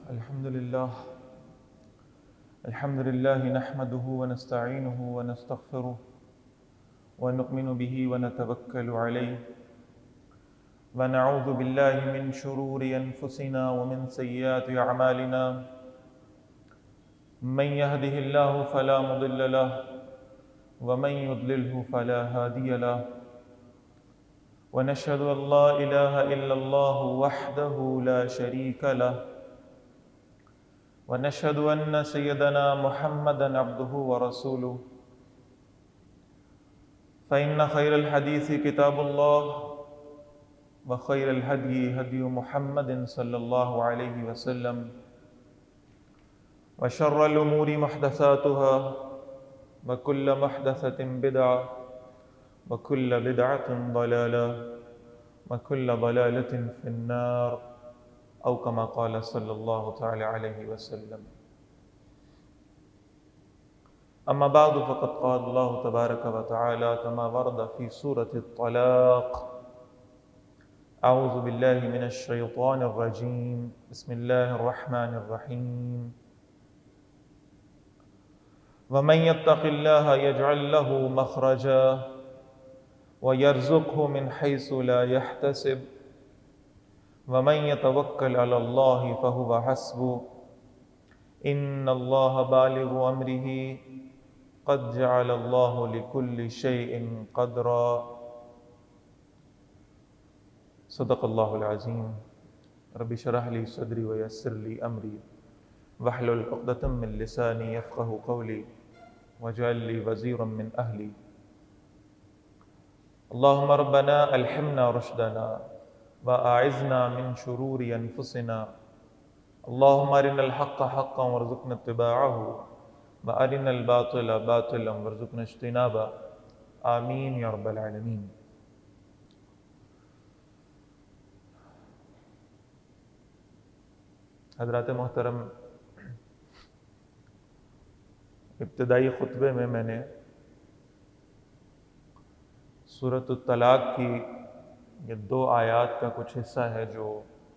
الحمد لله نحمده ونستعينه ونستغفره ونؤمن به ونتوكل عليه ونعوذ بالله من شرور أنفسنا ومن سيئات أعمالنا من يهده الله فلا مضل له ومن يضلله فلا هادي له ونشهد أن لا إله إلا الله وحده لا شريك له ونشهد أن سيدنا محمدًا عبده ورسوله فإن خير الحديث كتاب الله وخير الهدي هدي محمد صلى الله عليه وسلم وشر الأمور محدثاتها وكل محدثة بدعة وكل بدعة ضلالة وكل ضلالة في النار أو كما قال صلى الله تعالى عليه وسلم. أما بعد فقد قال الله تبارك وتعالى كما ورد في سورة الطلاق: أعوذ بالله من الشيطان الرجيم بسم الله الرحمن الرحيم ومن يتق الله يجعل له مخرجا ويرزقه من حيث لا يحتسب ومن يتوكل على الله فهو حسبه إن الله بالغ أمره قد جعل الله لكل شيء قدرا. صدق الله العظيم. رب اشرح لي صدري ويسر لي أمري واحلل عقدة من لساني يفقهوا قولي واجعل لي وزيرا من أهلي. اللهم ربنا ألهمنا رشدنا وأعذنا من شرور أنفسنا. اللهم أرنا الحق حقا وارزقنا اتباعه وأرنا الباطل باطلا وارزقنا اجتنابه. آمین یا رب العالمین. حضرات محترم، ابتدائی خطبے میں نے سورۃ الطلاق کی یہ 2 آیات کا کچھ حصہ ہے جو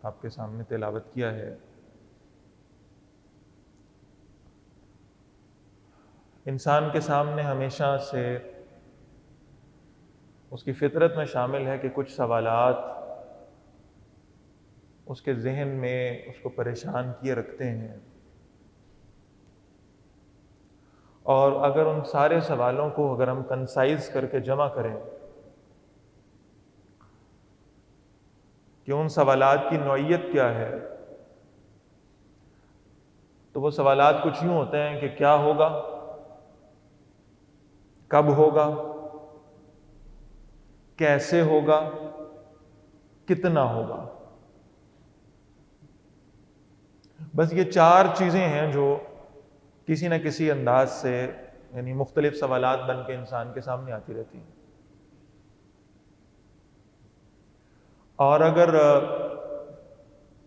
آپ کے سامنے تلاوت کیا ہے. انسان کے سامنے ہمیشہ سے اس کی فطرت میں شامل ہے کہ کچھ سوالات اس کے ذہن میں اس کو پریشان کیے رکھتے ہیں، اور اگر ان سارے سوالوں کو اگر ہم کنسائز کر کے جمع کریں کہ ان سوالات کی نوعیت کیا ہے، تو وہ سوالات کچھ یوں ہوتے ہیں کہ کیا ہوگا، کب ہوگا، کیسے ہوگا، کتنا ہوگا. بس یہ 4 چیزیں ہیں جو کسی نہ کسی انداز سے یعنی مختلف سوالات بن کے انسان کے سامنے آتی رہتی ہیں. اور اگر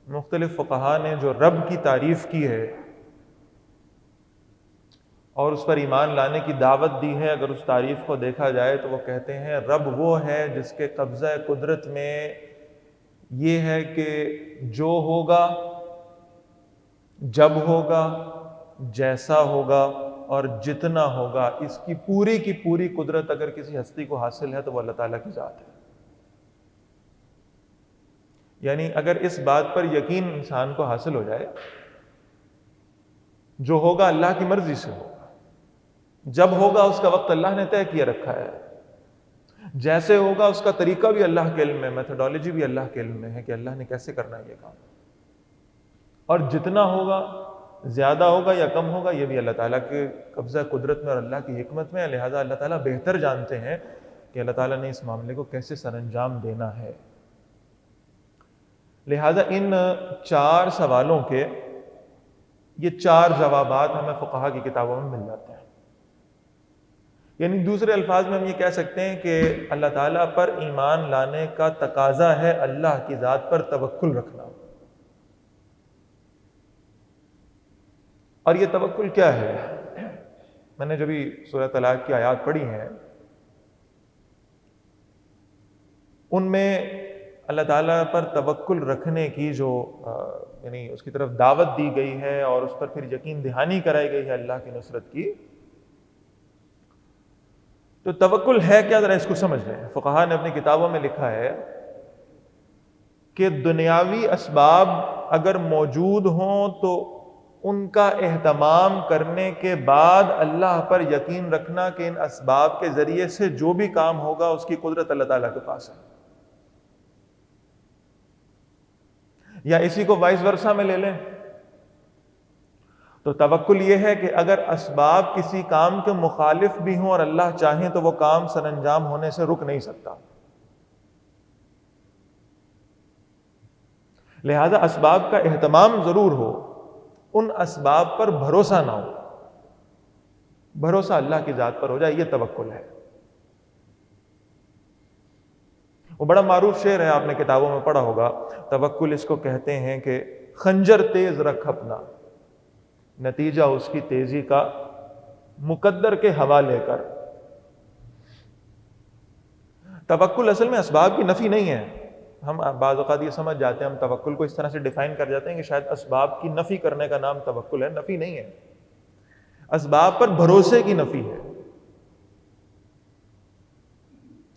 مختلف فقہا نے جو رب کی تعریف کی ہے اور اس پر ایمان لانے کی دعوت دی ہے، اگر اس تعریف کو دیکھا جائے تو وہ کہتے ہیں رب وہ ہے جس کے قبضہ قدرت میں یہ ہے کہ جو ہوگا، جب ہوگا، جیسا ہوگا اور جتنا ہوگا، اس کی پوری قدرت اگر کسی ہستی کو حاصل ہے تو وہ اللہ تعالیٰ کی ذات ہے. یعنی اگر اس بات پر یقین انسان کو حاصل ہو جائے، جو ہوگا اللہ کی مرضی سے ہوگا، جب ہوگا اس کا وقت اللہ نے طے کیا رکھا ہے، جیسے ہوگا اس کا طریقہ بھی اللہ کے علم میں، میتھڈالوجی بھی اللہ کے علم میں ہے کہ اللہ نے کیسے کرنا ہے یہ کام، اور جتنا ہوگا، زیادہ ہوگا یا کم ہوگا، یہ بھی اللہ تعالیٰ کے قبضہ قدرت میں اور اللہ کی حکمت میں ہے. لہٰذا اللہ تعالیٰ بہتر جانتے ہیں کہ اللہ تعالیٰ نے اس معاملے کو کیسے سر انجام دینا ہے. لہٰذا ان 4 سوالوں کے یہ 4 جوابات ہمیں فقہا کی کتابوں میں مل جاتے ہیں. یعنی دوسرے الفاظ میں ہم یہ کہہ سکتے ہیں کہ اللہ تعالیٰ پر ایمان لانے کا تقاضا ہے اللہ کی ذات پر توکل رکھنا. اور یہ توکل کیا ہے؟ میں نے جب بھی سورہ طلاق کی آیات پڑھی ہیں ان میں اللہ تعالیٰ پر توکل رکھنے کی جو یعنی اس کی طرف دعوت دی گئی ہے اور اس پر پھر یقین دہانی کرائی گئی ہے اللہ کی نصرت کی، تو توکل ہے کیا، ذرا اس کو سمجھ لیں۔ فقہاء نے اپنی کتابوں میں لکھا ہے کہ دنیاوی اسباب اگر موجود ہوں تو ان کا اہتمام کرنے کے بعد اللہ پر یقین رکھنا کہ ان اسباب کے ذریعے سے جو بھی کام ہوگا اس کی قدرت اللہ تعالیٰ کے پاس ہے۔ یا اسی کو وائس ورسا میں لے لیں تو توکل یہ ہے کہ اگر اسباب کسی کام کے مخالف بھی ہوں اور اللہ چاہیں تو وہ کام سر انجام ہونے سے رک نہیں سکتا، لہذا اسباب کا اہتمام ضرور ہو، ان اسباب پر بھروسہ نہ ہو، بھروسہ اللہ کی ذات پر ہو جائے، یہ توکل ہے۔ وہ بڑا معروف شعر ہے، آپ نے کتابوں میں پڑھا ہوگا، توکل اس کو کہتے ہیں کہ خنجر تیز رکھ اپنا، نتیجہ اس کی تیزی کا مقدر کے حوالے کر۔ توکل اصل میں اسباب کی نفی نہیں ہے۔ ہم بعض اوقات یہ سمجھ جاتے ہیں، ہم توکل کو اس طرح سے ڈیفائن کر جاتے ہیں کہ شاید اسباب کی نفی کرنے کا نام توکل ہے۔ نفی نہیں ہے، اسباب پر بھروسے کی نفی ہے۔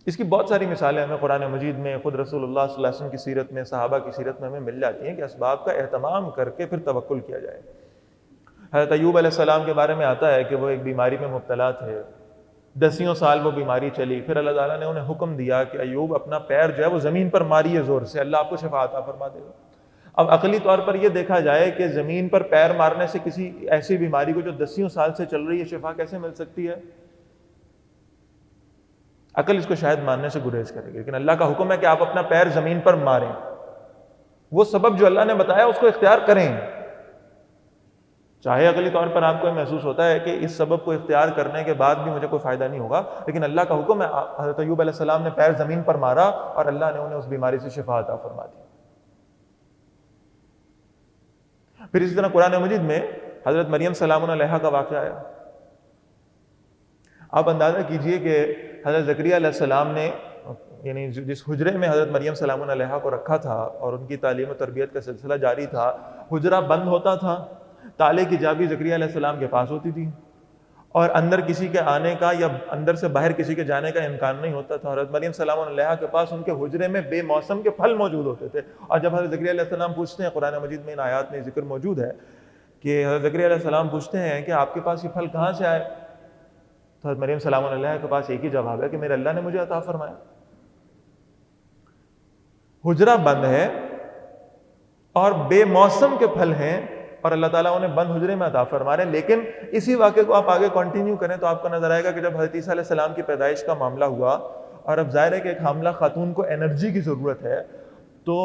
اس کی بہت ساری مثالیں ہمیں قرآن مجید میں، خود رسول اللہ صلی اللہ علیہ وسلم کی سیرت میں، صحابہ کی سیرت میں ہمیں مل جاتی ہیں کہ اسباب کا اہتمام کر کے پھر توکل کیا جائے۔ حضرت ایوب علیہ السلام کے بارے میں آتا ہے کہ وہ ایک بیماری میں مبتلا تھے، 10 سال وہ بیماری چلی، پھر اللہ تعالیٰ نے انہیں حکم دیا کہ ایوب اپنا پیر جو ہے وہ زمین پر ماریے زور سے، اللہ آپ کو شفا عطا فرما دے گا۔ اب عقلی طور پر یہ دیکھا جائے کہ زمین پر پیر مارنے سے کسی ایسی بیماری کو جو 10 سال سے چل رہی ہے شفا کیسے مل سکتی ہے؟ عقل اس کو شاید ماننے سے گریز کرے گی، لیکن اللہ کا حکم ہے کہ آپ اپنا پیر زمین پر ماریں، وہ سبب جو اللہ نے بتایا اس کو اختیار کریں، چاہے عقلی طور پر آپ کو محسوس ہوتا ہے کہ اس سبب کو اختیار کرنے کے بعد بھی مجھے کوئی فائدہ نہیں ہوگا، لیکن اللہ کا حکم ہے۔ حضرت ایوب علیہ السلام نے پیر زمین پر مارا اور اللہ نے انہیں اس بیماری سے شفا عطا فرما دی۔ پھر اسی طرح قرآن مجید میں حضرت مریم سلام علیہا کا واقعہ ہے۔ آپ اندازہ کیجئے کہ حضرت زکریا علیہ السلام نے یعنی جس حجرے میں حضرت مریم سلام علیہا کو رکھا تھا اور ان کی تعلیم و تربیت کا سلسلہ جاری تھا، حجرہ بند ہوتا تھا، تالے کی چابی زکریا علیہ السلام کے پاس ہوتی تھی اور اندر کسی کے آنے کا یا اندر سے باہر کسی کے جانے کا امکان نہیں ہوتا تھا۔ حضرت مریم سلام علیہا کے پاس ان کے حجرے میں بے موسم کے پھل موجود ہوتے تھے، اور جب حضرت زکریا علیہ السلام پوچھتے ہیں، قرآن مجید میں ان آیات میں ذکر موجود ہے کہ حضرت زکریا علیہ السلام پوچھتے ہیں کہ آپ کے پاس یہ پھل کہاں سے آئے، تو حضرت مریم سلام علیہا کے پاس ایک ہی جواب ہے کہ میرے اللہ نے مجھے عطا فرمایا۔ حجرہ بند ہے اور بے موسم کے پھل ہیں اور اللہ تعالیٰ انہیں بند حجرے میں عطا فرما رہے ہیں۔ لیکن اسی واقعے کو آپ آگے کنٹینیو کریں تو آپ کو نظر آئے گا کہ جب حضرت عیسیٰ علیہ السلام کی پیدائش کا معاملہ ہوا اور اب ظاہر ہے کہ ایک حاملہ خاتون کو انرجی کی ضرورت ہے، تو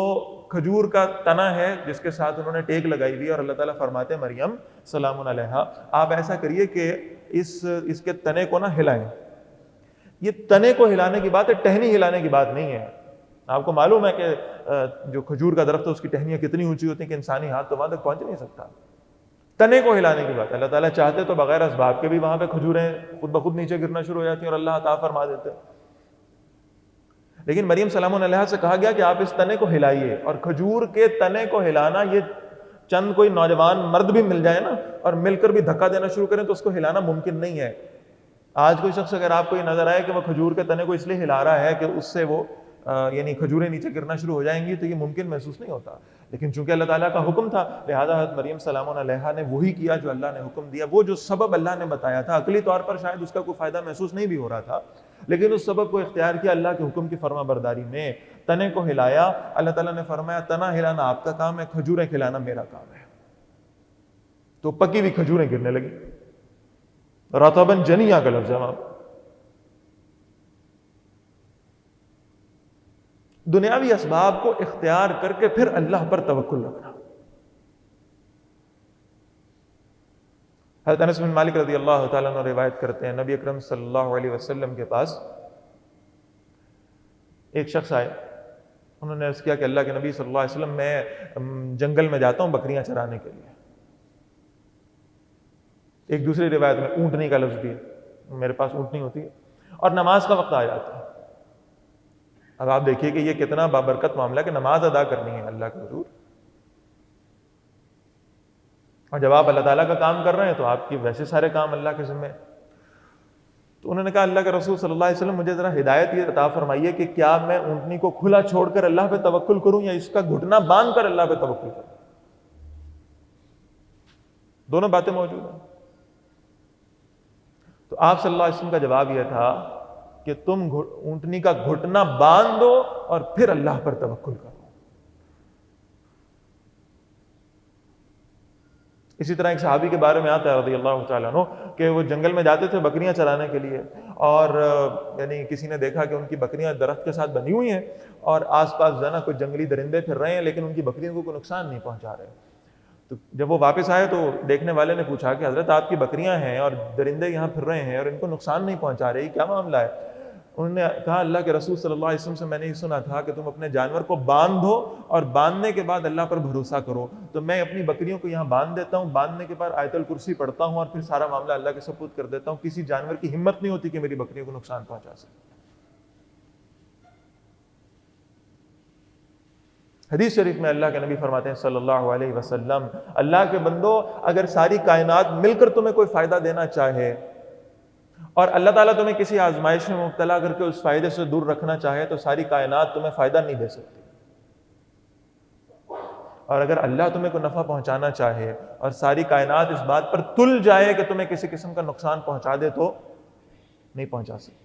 کھجور کا تنا ہے جس کے ساتھ انہوں نے ٹیک لگائی ہوئی، اور اللہ تعالیٰ فرماتے ہیں مریم سلام علیہا آپ ایسا کریے کہ اس کے تنے کو نہ ہلائیں۔ یہ تنے کو ہلانے کی بات ہے، ٹہنی ہلانے کی بات نہیں ہے۔ آپ کو معلوم ہے کہ جو کھجور کا درخت ہے اس کی ٹہنیاں کتنی اونچی ہوتی ہیں کہ انسانی ہاتھ تو وہاں تک پہنچ نہیں سکتا۔ تنے کو ہلانے کی بات ہے، اللہ تعالیٰ چاہتے تو بغیر اسباب کے بھی وہاں پہ کھجوریں خود بخود نیچے گرنا شروع ہو جاتی ہیں اور اللہ عطا فرما دیتے۔ لیکن مریم سلام علیہا سے کہا گیا کہ آپ اس تنے کو ہلائیے، اور کھجور کے تنے کو ہلانا، یہ چند کوئی نوجوان مرد بھی مل جائے نا اور مل کر بھی دھکا دینا شروع کریں تو اس کو ہلانا ممکن نہیں ہے۔ آج کوئی شخص اگر آپ کو یہ نظر آئے کہ وہ کھجور کے تنے کو اس لیے ہلا رہا ہے کہ اس سے وہ یعنی کھجوریں نیچے گرنا شروع ہو جائیں گی، تو یہ ممکن محسوس نہیں ہوتا، لیکن چونکہ اللہ تعالیٰ کا حکم تھا لہذا حضرت مریم سلام علیہا نے وہی کیا جو اللہ نے حکم دیا۔ وہ جو سبب اللہ نے بتایا تھا، عقلی طور پر شاید اس کا کوئی فائدہ محسوس نہیں بھی ہو رہا تھا، لیکن اس سبب کو اختیار کیا اللہ کے حکم کی فرما برداری میں، تنے کو ہلایا۔ اللہ تعالیٰ نے فرمایا تنا ہلانا آپ کا کام ہے، کھجوریں کھلانا میرا کام ہے۔ تو پکی ہوئی کھجوریں گرنے لگی، رطباً جنیاں کا لفظ ہے وہاں۔ دنیاوی اسباب کو اختیار کر کے پھر اللہ پر توکل رکھنا۔ حضرت انس بن مالک رضی اللہ تعالیٰ عنہ روایت کرتے ہیں، نبی اکرم صلی اللہ علیہ وسلم کے پاس ایک شخص آئے، انہوں نے عرض کیا کہ اللہ کے نبی صلی اللہ علیہ وسلم میں جنگل میں جاتا ہوں بکریاں چرانے کے لیے۔ ایک دوسری روایت میں اونٹنی کا لفظ بھی ہے، میرے پاس اونٹنی ہوتی ہے، اور نماز کا وقت آ جاتا ہے۔ اب آپ دیکھیے کہ یہ کتنا بابرکت معاملہ ہے کہ نماز ادا کرنی ہے اللہ کے حضور، اور جب آپ اللہ تعالیٰ کا کام کر رہے ہیں تو آپ کی ویسے سارے کام اللہ کے ذمہ ہیں۔ تو انہوں نے کہا اللہ کے رسول صلی اللہ علیہ وسلم مجھے ذرا ہدایت یہ عطا فرمائیے کہ کیا میں اونٹنی کو کھلا چھوڑ کر اللہ پہ توکل کروں یا اس کا گھٹنا باندھ کر اللہ پہ توکل کروں؟ دونوں باتیں موجود ہیں۔ تو آپ صلی اللہ علیہ وسلم کا جواب یہ تھا کہ تم اونٹنی کا گھٹنا باندھ دو اور پھر اللہ پر توکل کرو۔ اسی طرح ایک صحابی کے بارے میں آتا ہے رضی اللہ تعالیٰ عنہ کہ وہ جنگل میں جاتے تھے بکریاں چرانے کے لیے، اور یعنی کسی نے دیکھا کہ ان کی بکریاں درخت کے ساتھ بندھی ہوئی ہیں اور آس پاس جو ہے نا کچھ جنگلی درندے پھر رہے ہیں لیکن ان کی بکریوں کو کوئی نقصان نہیں پہنچا رہے۔ تو جب وہ واپس آئے تو دیکھنے والے نے پوچھا کہ حضرت آپ کی بکریاں ہیں اور درندے یہاں پھر رہے ہیں اور ان کو نقصان نہیں پہنچا رہے، کیا معاملہ ہے؟ انہوں نے کہا اللہ کے رسول صلی اللہ علیہ وسلم سے میں نے یہ سنا تھا کہ تم اپنے جانور کو باندھو اور باندھنے کے بعد اللہ پر بھروسہ کرو، تو میں اپنی بکریوں کو یہاں باندھ دیتا ہوں، باندھنے کے بعد آیت الکرسی پڑھتا ہوں اور پھر سارا معاملہ اللہ کے سپرد کر دیتا ہوں، کسی جانور کی ہمت نہیں ہوتی کہ میری بکریوں کو نقصان پہنچا سکے۔ حدیث شریف میں اللہ کے نبی فرماتے ہیں صلی اللہ علیہ وسلم، اللہ کے بندو اگر ساری کائنات مل کر تمہیں کوئی فائدہ دینا چاہے اور اللہ تعالیٰ تمہیں کسی آزمائش میں مبتلا کر کے اس فائدے سے دور رکھنا چاہے تو ساری کائنات تمہیں فائدہ نہیں دے سکتی، اور اگر اللہ تمہیں کوئی نفع پہنچانا چاہے اور ساری کائنات اس بات پر تل جائے کہ تمہیں کسی قسم کا نقصان پہنچا دے تو نہیں پہنچا سکتی۔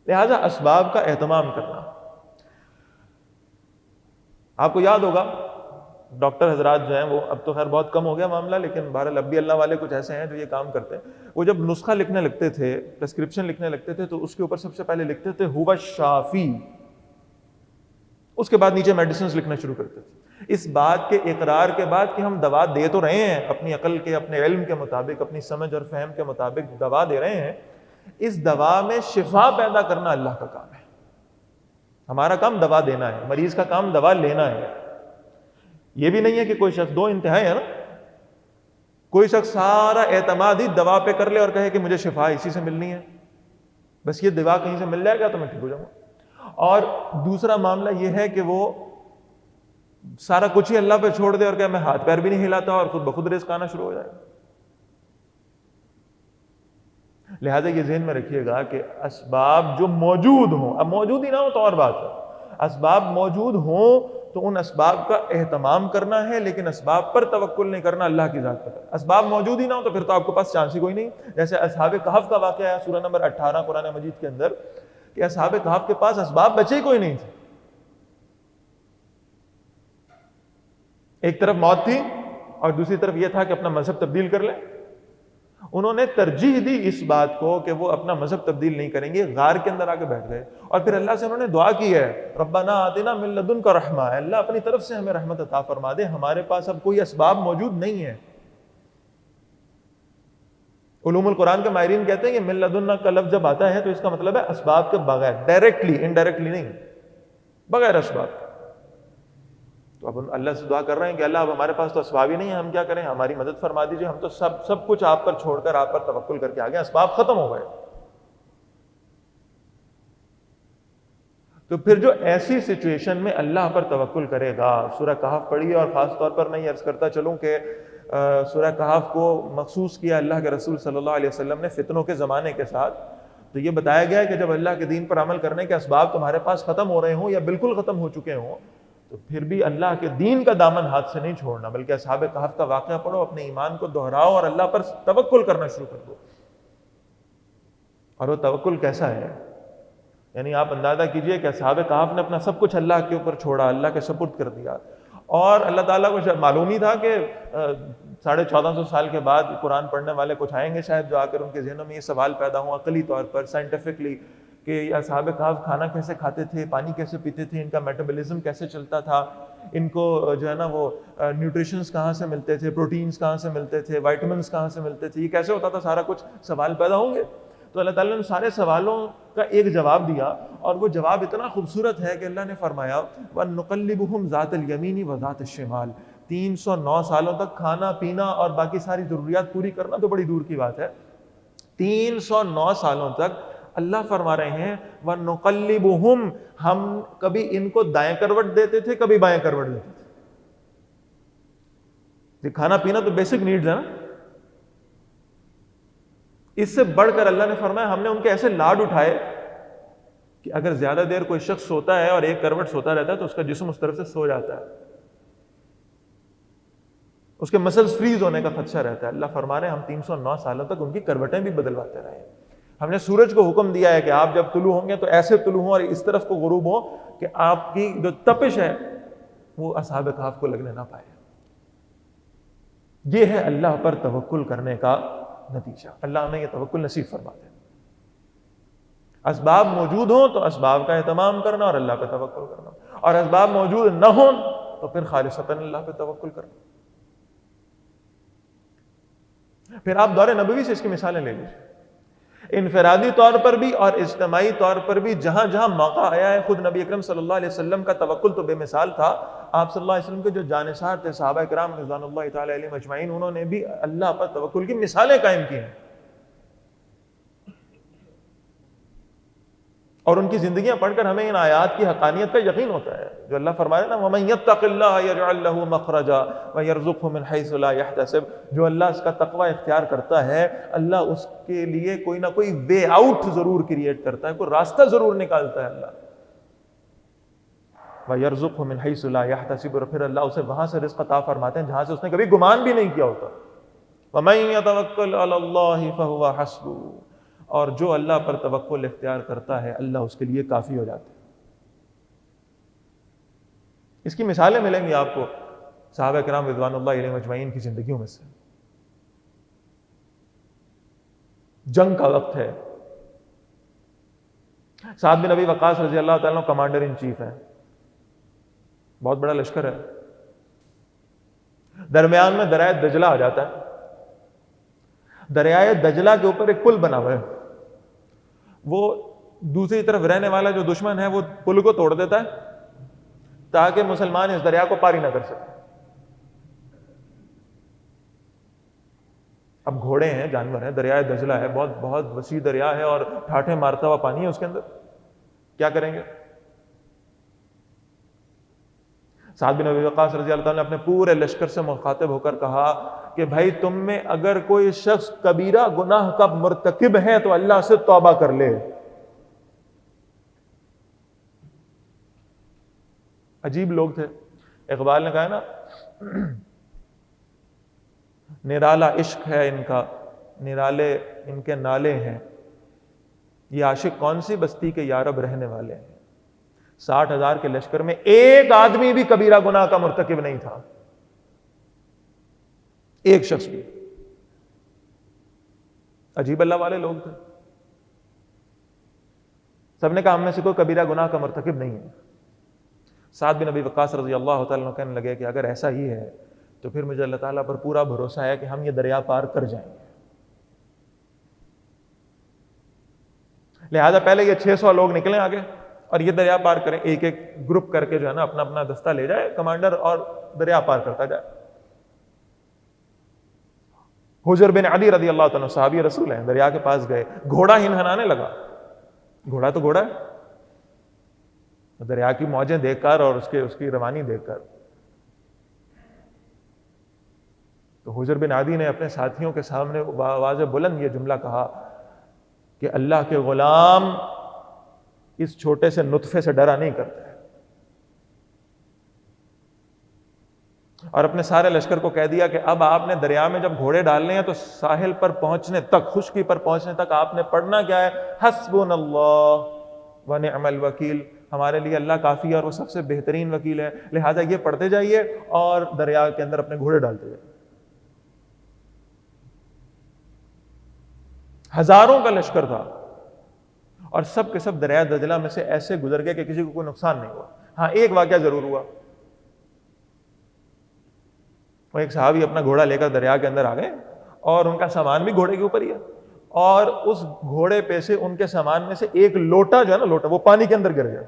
لہذا اسباب کا اہتمام کرنا۔ آپ کو یاد ہوگا ڈاکٹر حضرات جو ہیں وہ اب تو خیر بہت کم ہو گیا معاملہ، لیکن بہرحال اب بھی اللہ والے کچھ ایسے ہیں جو یہ کام کرتے ہیں، وہ جب نسخہ لکھنے لگتے تھے، پرسکرپشن لکھنے لگتے تھے تو اس کے اوپر سب سے پہلے لکھتے تھے ہوا شافی، اس کے بعد نیچے میڈیسنز لکھنا شروع کرتے تھے، اس بات کے اقرار کے بعد کہ ہم دوا دے تو رہے ہیں اپنی عقل کے، اپنے علم کے مطابق، اپنی سمجھ اور فہم کے مطابق دوا دے رہے ہیں، اس دوا میں شفا پیدا کرنا اللہ کا کام ہے، ہمارا کام دوا دینا ہے، مریض کا کام دوا لینا ہے۔ یہ بھی نہیں ہے کہ کوئی شخص، دو انتہائی ہے نا، کوئی شخص سارا اعتماد ہی دوا پہ کر لے اور کہے کہ مجھے شفا اسی سے ملنی ہے، بس یہ دوا کہیں سے مل جائے گا تو میں ٹھیک ہو جاؤں گا، اور دوسرا معاملہ یہ ہے کہ وہ سارا کچھ ہی اللہ پہ چھوڑ دے اور کہ میں ہاتھ پیر بھی نہیں ہلاتا اور خود بخود رزق آنا شروع ہو جائے گا۔ لہذا یہ ذہن میں رکھیے گا کہ اسباب جو موجود ہوں، اب موجود ہی نہ ہو تو اور بات ہے، اسباب موجود ہوں تو ان اسباب کا اہتمام کرنا ہے، لیکن اسباب پر توکل نہیں کرنا، اللہ کی ذات پر۔ اسباب موجود ہی نہ ہو تو پھر تو آپ کے پاس چانس ہی کوئی نہیں، جیسے اصحاب کہف کا واقعہ ہے سورہ نمبر 18 قرآن مجید کے اندر، کہ اصحاب کہف کے پاس اسباب بچے ہی کوئی نہیں تھے، ایک طرف موت تھی اور دوسری طرف یہ تھا کہ اپنا مذہب تبدیل کر لیں، انہوں نے ترجیح دی اس بات کو کہ وہ اپنا مذہب تبدیل نہیں کریں گے، غار کے اندر آ کے بیٹھ گئے اور پھر اللہ سے انہوں نے دعا کی ہے ربنا آتنا من لدنک رحمہ، اللہ اپنی طرف سے ہمیں رحمت عطا فرما دے، ہمارے پاس اب کوئی اسباب موجود نہیں ہے۔ علوم القرآن کے ماہرین کہتے ہیں کہ من لدن کا لفظ جب آتا ہے تو اس کا مطلب ہے اسباب کے بغیر، ڈائریکٹلی، انڈائریکٹلی نہیں، بغیر اسباب۔ تو اب اللہ سے دعا کر رہے ہیں کہ اللہ اب ہمارے پاس تو اسباب ہی نہیں ہے، ہم کیا کریں، ہماری مدد فرما دیجئے، ہم تو سب کچھ آپ پر چھوڑ کر آپ پر توکل کر کے آ گئے، اسباب ختم ہو گئے۔ تو پھر جو ایسی سچویشن میں اللہ پر توکل کرے گا، سورہ کہف پڑھیے، اور خاص طور پر میں یہ عرض کرتا چلوں کہ سورہ کہف کو مخصوص کیا اللہ کے رسول صلی اللہ علیہ وسلم نے فتنوں کے زمانے کے ساتھ، تو یہ بتایا گیا ہے کہ جب اللہ کے دین پر عمل کرنے کے اسباب تمہارے پاس ختم ہو رہے ہوں یا بالکل ختم ہو چکے ہوں تو پھر بھی اللہ کے دین کا دامن ہاتھ سے نہیں چھوڑنا، بلکہ اصحاب کہف کا واقعہ پڑھو، اپنے ایمان کو دہراؤ اور اللہ پر توکل کرنا شروع کر دو۔ اور وہ توکل کیسا ہے، یعنی آپ اندازہ کیجئے کہ اصحاب کہف نے اپنا سب کچھ اللہ کے اوپر چھوڑا، اللہ کے سپرد کر دیا، اور اللہ تعالیٰ کو شاید معلوم ہی تھا کہ 1450 سال کے بعد قرآن پڑھنے والے کچھ آئیں گے شاید جو آ کر ان کے ذہنوں میں یہ سوال پیدا ہوں عقلی طور پر، سائنٹیفکلی، کہ یہ اصحاب کہف کھانا کیسے کھاتے تھے، پانی کیسے پیتے تھے، ان کا میٹابولزم کیسے چلتا تھا، ان کو جو ہے نا وہ نیوٹریشنز کہاں سے ملتے تھے، پروٹینز کہاں سے ملتے تھے، وائٹامنز کہاں سے ملتے تھے، یہ کیسے ہوتا تھا، سارا کچھ سوال پیدا ہوں گے۔ تو اللہ تعالیٰ نے سارے سوالوں کا ایک جواب دیا، اور وہ جواب اتنا خوبصورت ہے کہ اللہ نے فرمایا وَنُقَلِّبُهُمْ ذَاتَ الْيَمِينِ وَذَاتَ الشِّمَالِ، 309 سالوں تک کھانا پینا اور باقی ساری ضروریات پوری کرنا تو بڑی دور کی بات ہے، 309 سالوں تک اللہ فرما رہے ہیں وَنُقَلِّبُهُمْ، ہم کبھی ان کو دائیں کروٹ دیتے تھے، کبھی بائیں کروٹ دیتے تھے. کھانا پینا تو بیسک نیڈز ہے نا. اس سے بڑھ کر اللہ نے فرمایا ہم نے ان کے ایسے لاڈ اٹھائے کہ اگر زیادہ دیر کوئی شخص سوتا ہے اور ایک کروٹ سوتا رہتا ہے تو اس کا جسم اس طرف سے سو جاتا ہے، اس کے مسلز فریز ہونے کا خدشہ رہتا ہے. اللہ فرما رہے ہیں ہم 309 سالوں تک ان کی کروٹیں بھی بدلواتے رہے ہیں. ہم نے سورج کو حکم دیا ہے کہ آپ جب طلوع ہوں گے تو ایسے طلوع ہوں اور اس طرف کو غروب ہو کہ آپ کی جو تپش ہے وہ اصحاب کہف کو لگنے نہ پائے. یہ ہے اللہ پر توکل کرنے کا نتیجہ. اللہ ہمیں یہ توکل نصیب فرماتے ہیں. اسباب موجود ہوں تو اسباب کا اہتمام کرنا اور اللہ پہ توکل کرنا، اور اسباب موجود نہ ہوں تو پھر خالصتاً اللہ پہ توکل کرنا. پھر آپ دور نبوی سے اس کی مثالیں لے لیجیے. انفرادی طور پر بھی اور اجتماعی طور پر بھی جہاں جہاں موقع آیا ہے، خود نبی اکرم صلی اللہ علیہ وسلم کا توکل تو بے مثال تھا. آپ صلی اللہ علیہ وسلم کے جو جانثار تھے صحابہ کرام رضوان اللہ تعالی علیہم اجمعین، انہوں نے بھی اللہ پر توکل کی مثالیں قائم کی ہیں، اور ان کی زندگیاں پڑھ کر ہمیں ان آیات کی حقانیت کا یقین ہوتا ہے. جو اللہ فرما رہے ہیں نا وَمَن يَتَّقِ اللَّهَ يَجْعَلْ لَهُ مَخْرَجًا وَيَرْزُقْهُ مِنْ حَيْثُ لَا يَحْتَسِبُ، جو اللہ اس کا تقوی اختیار کرتا ہے اللہ اس کے لیے کوئی نہ کوئی وے آؤٹ ضرور کریٹ کرتا ہے، کوئی راستہ ضرور نکالتا ہے اللہ. وَيَرْزُقْهُ مِنْ حَيْثُ لَا يَحْتَسِبُ، اور پھر اللہ اسے وہاں سے رزق عطا فرماتے ہیں جہاں سے اس نے کبھی گمان بھی نہیں کیا ہوتا. وَمَن يَتَوَكَّلْ عَلَى اللَّهِ فَهُوَ حَسْبُهُ، اور جو اللہ پر توکل اختیار کرتا ہے اللہ اس کے لیے کافی ہو جاتا ہے. اس کی مثالیں ملیں گی آپ کو صحابہ کرام رضوان اللہ علیہم اجمعین کی زندگیوں میں سے. جنگ کا وقت ہے، سعد بن ابی وقاص رضی اللہ تعالیٰ عنہ کمانڈر ان چیف ہیں، بہت بڑا لشکر ہے. درمیان میں دریائے دجلہ آ جاتا ہے. دریائے دجلہ کے اوپر ایک پل بنا ہوا ہے، وہ دوسری طرف رہنے والا جو دشمن ہے وہ پل کو توڑ دیتا ہے تاکہ مسلمان اس دریا کو پار ہی نہ کر سکے. اب گھوڑے ہیں، جانور ہیں، دریائے دجلہ ہے، بہت بہت وسیع دریا ہے اور ٹھاٹھے مارتا ہوا پانی ہے اس کے اندر. کیا کریں گے؟ سعد بن ابی وقاص رضی اللہ عنہ نے اپنے پورے لشکر سے مخاطب ہو کر کہا کہ بھائی تم میں اگر کوئی شخص کبیرہ گناہ کا مرتکب ہے تو اللہ سے توبہ کر لے. عجیب لوگ تھے. اقبال نے کہا نا نرالا عشق ہے ان کا، نرالے ان کے نالے ہیں، یہ عاشق کون سی بستی کے یارب رہنے والے ہیں. 60,000 کے لشکر میں ایک آدمی بھی کبیرہ گناہ کا مرتکب نہیں تھا، ایک شخص بھی. عجیب اللہ والے لوگ تھے. سب نے کہا ہم میں سے کوئی کبیرہ گناہ کا مرتکب نہیں ہے. سعد بن ابی وقاص رضی اللہ تعالیٰ عنہ کہنے لگے کہ اگر ایسا ہی ہے تو پھر مجھے اللہ تعالیٰ پر پورا بھروسہ ہے کہ ہم یہ دریا پار کر جائیں گے. لہذا پہلے یہ 600 لوگ نکلیں آگے اور یہ دریا پار کریں، ایک ایک گروپ کر کے جو ہے نا اپنا اپنا دستہ لے جائے کمانڈر اور دریا پار کرتا جائے. حجر بن عدی رضی اللہ تعالیٰ صحابی رسول ہیں، دریا کے پاس گئے، گھوڑا ہنہنانے لگا. گھوڑا تو گھوڑا ہے، دریا کی موجیں دیکھ کر اور اس کی روانی دیکھ کر تو حجر بن عدی نے اپنے ساتھیوں کے سامنے آواز بلند یہ جملہ کہا کہ اللہ کے غلام اس چھوٹے سے نطفے سے ڈرا نہیں کرتے. اور اپنے سارے لشکر کو کہہ دیا کہ اب آپ نے دریا میں جب گھوڑے ڈالنے ہیں تو ساحل پر پہنچنے تک، خشکی پر پہنچنے تک آپ نے پڑھنا کیا ہے؟ حسبنا اللہ ونعم الوکیل، ہمارے لیے اللہ کافی ہے اور وہ سب سے بہترین وکیل ہے. لہٰذا یہ پڑھتے جائیے اور دریا کے اندر اپنے گھوڑے ڈالتے جائیے. ہزاروں کا لشکر تھا اور سب کے سب دریا دجلہ میں سے ایسے گزر گئے کہ کسی کو کوئی نقصان نہیں ہوا. ہاں ایک واقعہ ضرور ہوا، وہ ایک صحابی اپنا گھوڑا لے کر دریا کے اندر آ گئے اور ان کا سامان بھی گھوڑے کے اوپر ہی ہے، اور اس گھوڑے پہ سے ان کے سامان میں سے ایک لوٹا جو ہے نا، لوٹا وہ پانی کے اندر گر گیا.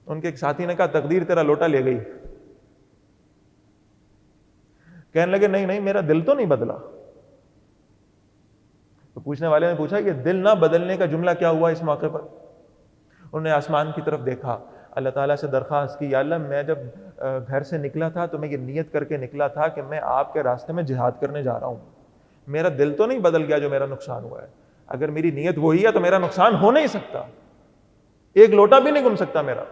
ان کے ایک ساتھی نے کہا تقدیر تیرا لوٹا لے گئی. کہنے لگے نہیں نہیں، میرا دل تو نہیں بدلا. پوچھنے والے نے پوچھا کہ دل نہ بدلنے کا جملہ کیا ہوا اس موقع پر؟ انہوں نے آسمان کی طرف دیکھا، اللہ تعالیٰ سے درخواست کی، یا اللہ میں جب گھر سے نکلا تھا تو میں یہ نیت کر کے نکلا تھا کہ میں آپ کے راستے میں جہاد کرنے جا رہا ہوں، میرا دل تو نہیں بدل گیا جو میرا نقصان ہوا ہے، اگر میری نیت وہی ہے تو میرا نقصان ہو نہیں سکتا، ایک لوٹا بھی نہیں گم سکتا میرا،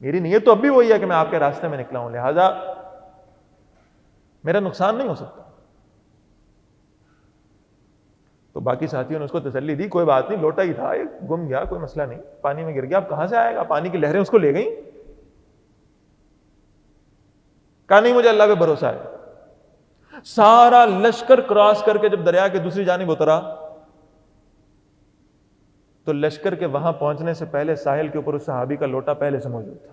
میری نیت تو اب بھی وہی ہے کہ میں آپ کے راستے میں نکلا ہوں، لہذا میرا نقصان نہیں ہو سکتا۔ تو باقی ساتھیوں نے اس کو تسلی دی، کوئی بات نہیں، لوٹا ہی تھا، گم گیا، کوئی مسئلہ نہیں، پانی میں گر گیا، اب کہاں سے آئے گا، پانی کی لہریں اس کو لے گئیں۔ کہا نہیں مجھے اللہ پہ بھروسہ ہے۔ سارا لشکر کراس کر کے جب دریا کے دوسری جانب اترا تو لشکر کے وہاں پہنچنے سے پہلے ساحل کے اوپر اس صحابی کا لوٹا پہلے سے موجود تھا۔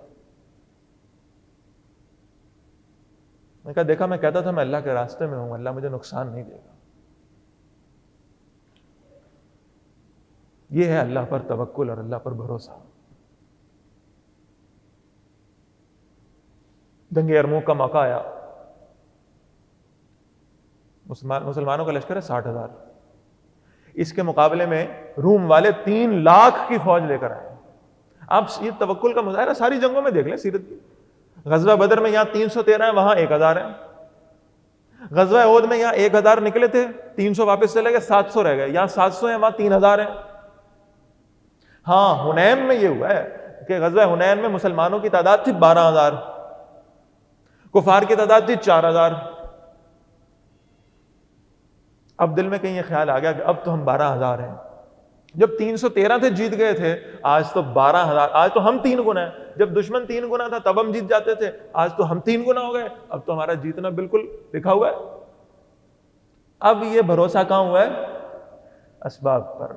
میں کہا دیکھا، میں کہتا تھا میں اللہ کے راستے میں ہوں، اللہ مجھے نقصان نہیں دے گا۔ یہ ہے اللہ پر توکل اور اللہ پر بھروسہ۔ جنگ یرموک کا موقع آیا، مسلمانوں کا لشکر ہے 60,000، اس کے مقابلے میں روم والے 3 لاکھ کی فوج لے کر آئے۔ آپ یہ توکل کا مظاہرہ ساری جنگوں میں دیکھ لیں سیرت کی، غزوہ بدر میں یہاں 313 ہیں، وہاں 1000 ہیں، غزوہ احد میں یہاں 1000 نکلے تھے، 300 واپس چلے گئے، 700 رہ گئے، یہاں 700 ہیں، وہاں 3000 ہیں۔ ہاں حنین میں یہ ہوا ہے کہ غزوہ حنین میں مسلمانوں کی تعداد تھی 12,000، کفار کی تعداد تھی 4,000۔ اب دل میں کہیں یہ خیال آ گیا کہ اب تو ہم 12,000 ہیں، جب 313 تھے جیت گئے تھے، آج تو 12,000، آج تو ہم 3 گنا ہیں، جب دشمن 3 گنا تھا تب ہم جیت جاتے تھے، آج تو ہم 3 گنا ہو گئے، اب تو ہمارا جیتنا بالکل لکھا ہوا ہے۔ اب یہ بھروسہ کہاں ہوا ہے؟ اسباب پر۔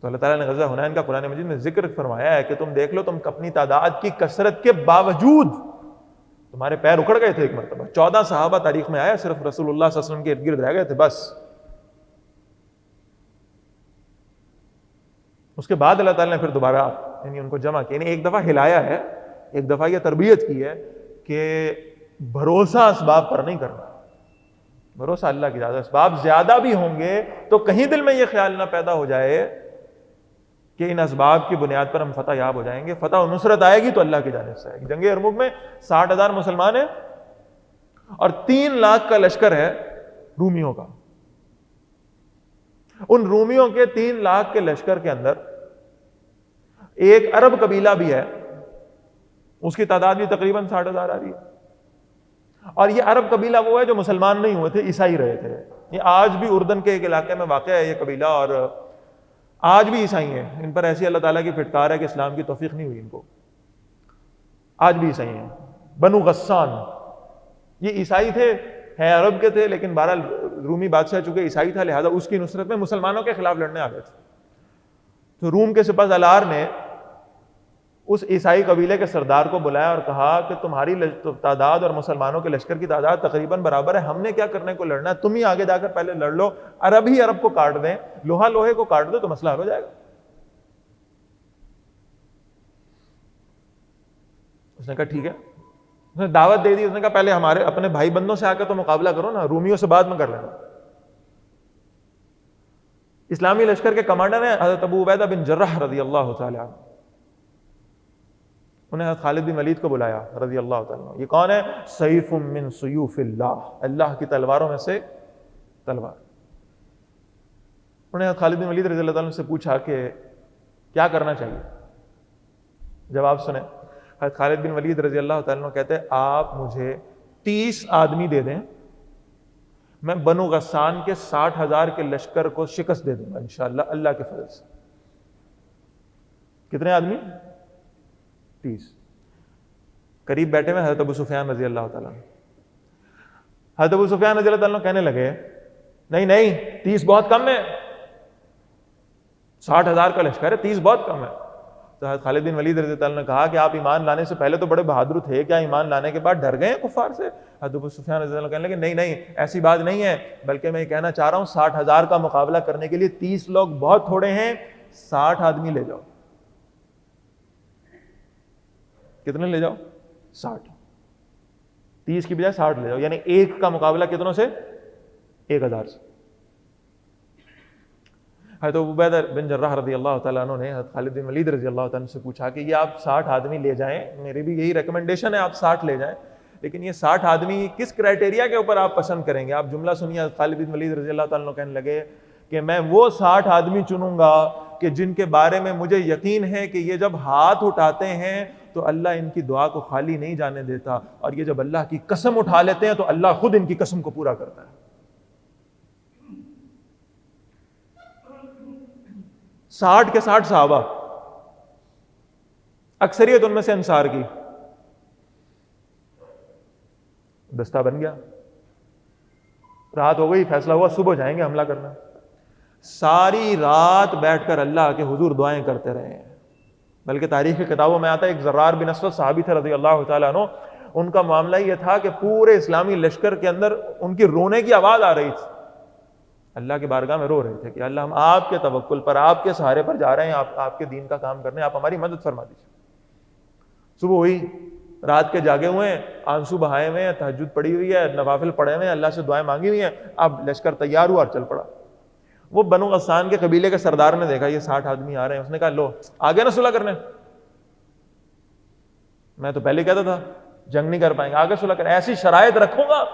تو اللہ تعالیٰ نے غزوہ حنین کا قرآن مجید میں ذکر فرمایا ہے کہ تم دیکھ لو، تم اپنی تعداد کی کثرت کے باوجود تمہارے پیر اکھڑ گئے تھے ایک مرتبہ، 14 صحابہ تاریخ میں آیا، صرف رسول اللہ صلی اللہ علیہ وسلم کے ارد گرد رہ گئے تھے بس۔ اس کے بعد اللہ تعالیٰ نے پھر دوبارہ یعنی ان کو جمع کیا، یعنی ایک دفعہ ہلایا ہے، ایک دفعہ یہ تربیت کی ہے کہ بھروسہ اسباب پر نہیں کرنا، بھروسہ اللہ کی ذات۔ اسباب زیادہ بھی ہوں گے تو کہیں دل میں یہ خیال نہ پیدا ہو جائے کہ ان اسباب کی بنیاد پر ہم فتح یاب ہو جائیں گے، فتح و نصرت آئے گی تو اللہ کی جانب سے آئے گی۔ جنگ یرموک میں 60,000 مسلمان ہیں اور 3 لاکھ کا لشکر ہے رومیوں کا۔ ان رومیوں کے 3 لاکھ کے لشکر کے اندر ایک عرب قبیلہ بھی ہے، اس کی تعداد بھی تقریباً 60,000 آ رہی ہے، اور یہ عرب قبیلہ وہ ہے جو مسلمان نہیں ہوئے تھے، عیسائی رہے تھے۔ یہ آج بھی اردن کے ایک علاقے میں واقع ہے یہ قبیلہ، اور آج بھی عیسائی ہیں، ان پر ایسی اللہ تعالیٰ کی پھٹکار ہے کہ اسلام کی توفیق نہیں ہوئی ان کو، آج بھی عیسائی ہیں۔ بنو غسان یہ عیسائی تھے، ہیں عرب کے تھے، لیکن بہرحال رومی بادشاہ چونکہ عیسائی تھا لہذا اس کی نصرت میں مسلمانوں کے خلاف لڑنے آ گئے تھے۔ تو روم کے سپہ سالار نے اس عیسائی قبیلے کے سردار کو بلایا اور کہا کہ تمہاری تعداد اور مسلمانوں کے لشکر کی تعداد تقریباً برابر ہے، ہم نے کیا کرنے کو لڑنا ہے، تم ہی آگے جا کر پہلے لڑ لو، عرب ہی عرب کو کاٹ دیں، لوہا لوہے کو کاٹ دو تو مسئلہ حل ہو جائے گا۔ اس نے کہا ٹھیک ہے، اس نے دعوت دے دی، اس نے کہا پہلے ہمارے اپنے بھائی بندوں سے آ کر تو مقابلہ کرو نا، رومیوں سے بعد میں کر لینا۔ اسلامی لشکر کے کمانڈر ہیں حضرت ابو عبیدہ بن جرح رضی اللہ تعالی عنہ، انہیں حضرت خالد بن ولید کو بلایا رضی اللہ تعالیٰ عنہ۔ یہ کون ہے؟ سیف من سیوف اللہ، اللہ کی تلواروں میں سے تلوار۔ انہیں حضرت خالد بن ولید رضی اللہ عنہ سے پوچھا کہ کیا کرنا چاہیے، جواب سنیں۔ حضرت خالد بن ولید رضی اللہ تعالیٰ عنہ کہتے ہیں آپ مجھے 30 آدمی دے دیں، میں بنو غسان کے 60,000 کے لشکر کو شکست دے دوں گا انشاءاللہ اللہ کے فضل سے۔ کتنے آدمی؟ 30۔ قریب بیٹھے ہوئے حضرت ابو سفیان رضی اللہ تعالیٰ عنہ، حضرت ابو سفیان رضی اللہ تعالیٰ عنہ کہنے لگے نہیں نہیں 30 بہت کم ہے، 60,000 کا لشکر ہے، 30 بہت کم ہے۔ تو حضرت خالد بن ولید رضی اللہ عنہ نے کہا کہ آپ ایمان لانے سے پہلے تو بڑے بہادر تھے، کیا ایمان لانے کے بعد ڈر گئے ہیں کفار سے؟ حضرت ابو سفیان رضی اللہ عنہ کہنے لگے نہیں نہیں ایسی بات نہیں ہے، بلکہ میں یہ کہنا چاہ رہا ہوں 60,000 کا مقابلہ کرنے کے لیے 30 لوگ بہت تھوڑے ہیں، 60 آدمی لے جاؤ۔ کتنے لے جاؤ؟ 60۔ 30 کی بجائے 60 لے جاؤ، یعنی ایک کا مقابلہ کتنوں سے؟ 1000 سے. حضرت عبیدہ بن جراح رضی اللہ تعالیٰ عنہ نے حضرت خالد بن ولید رضی اللہ تعالیٰ عنہ سے پوچھا کہ یہ آپ 60 آدمی لے جائیں, میری بھی یہی ریکمنڈیشن ہے, آپ 60 لے جائیں, لیکن یہ 60 آدمی کس کرائٹیریا کے اوپر آپ پسند کریں گے؟ آپ جملہ سنیے. حضرت خالد بن ولید رضی اللہ تعالیٰ عنہ کہنے لگے کہ میں وہ 60 آدمی چنوں گا کہ جن کے بارے میں مجھے یقین ہے کہ یہ جب ہاتھ اٹھاتے ہیں تو اللہ ان کی دعا کو خالی نہیں جانے دیتا, اور یہ جب اللہ کی قسم اٹھا لیتے ہیں تو اللہ خود ان کی قسم کو پورا کرتا ہے. 60 کے 60 صحابہ, اکثریت ان میں سے انصار کی. دستہ بن گیا, رات ہو گئی, فیصلہ ہوا صبح جائیں گے حملہ کرنا. ساری رات بیٹھ کر اللہ کے حضور دعائیں کرتے رہے ہیں. بلکہ تاریخ کی کتابوں میں آتا ہے ایک زرار بن اسود صحابی تھے رضی اللہ تعالیٰ عنہ, ان کا معاملہ یہ تھا کہ پورے اسلامی لشکر کے اندر ان کی رونے کی آواز آ رہی تھی. اللہ کی بارگاہ میں رو رہے تھے کہ اللہ ہم آپ کے توکل پر, آپ کے سہارے پر جا رہے ہیں, آپ کے دین کا کام کرنے, آپ ہماری مدد فرما دیجیے. صبح ہوئی, رات کے جاگے ہوئے ہیں, آنسو بہائے ہوئے ہیں, تہجد پڑی ہوئی ہے, نوافل پڑے ہوئے ہیں, اللہ سے دعائیں مانگی ہوئی ہیں. اب لشکر تیار ہوا اور چل پڑا. وہ بنو غسان کے قبیلے کے سردار نے دیکھا یہ 60 آدمی آ رہے ہیں, اس نے کہا لو آگے نہ صلح کرنے, میں تو پہلے کہتا تھا جنگ نہیں کر پائیں گے, آگے صلح کریں, ایسی شرائط رکھوں گا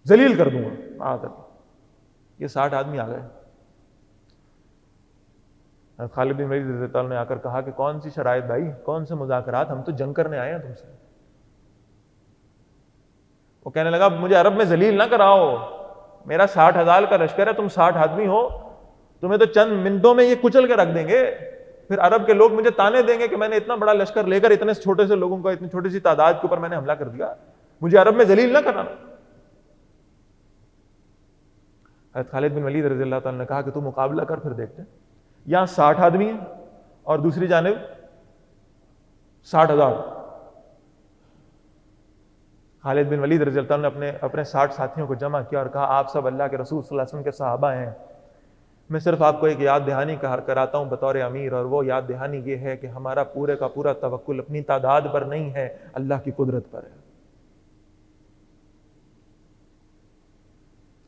ذلیل کر دوں گا آ کر. یہ 60 آدمی آ گئے. خالد بن ولید رضی اللہ عنہ نے آ کر کہا کہ کون سی شرائط بھائی, کون سے مذاکرات, ہم تو جنگ کرنے آئے ہیں تم سے. وہ کہنے لگا مجھے عرب میں ذلیل نہ کراؤ, میرا 60,000 کا لشکر ہے, تم 60 آدمی ہو, تمہیں تو چند منٹوں میں یہ کچل کے رکھ دیں گے. پھر عرب کے لوگ مجھے تانے دیں گے کہ میں نے اتنا بڑا لشکر لے کر اتنے چھوٹے سے لوگوں کو, اتنی چھوٹی سی تعداد کے اوپر میں نے حملہ کر دیا, مجھے عرب میں ذلیل نہ کرانا. حضرت خالد بن ولید رضی اللہ تعالیٰ نے کہا کہ تو مقابلہ کر, پھر دیکھتے ہیں. یہاں 60 آدمی ہیں اور دوسری جانب 60,000. خالد بن ولید رضی اللہ عنہ نے اپنے 60 ساتھیوں کو جمع کیا اور کہا آپ سب اللہ کے رسول صلی اللہ علیہ وسلم کے صحابہ ہیں, میں صرف آپ کو ایک یاد دہانی کراتا ہوں بطور امیر, اور وہ یاد دہانی یہ ہے کہ ہمارا پورے کا پورا توکل اپنی تعداد پر نہیں ہے, اللہ کی قدرت پر ہے.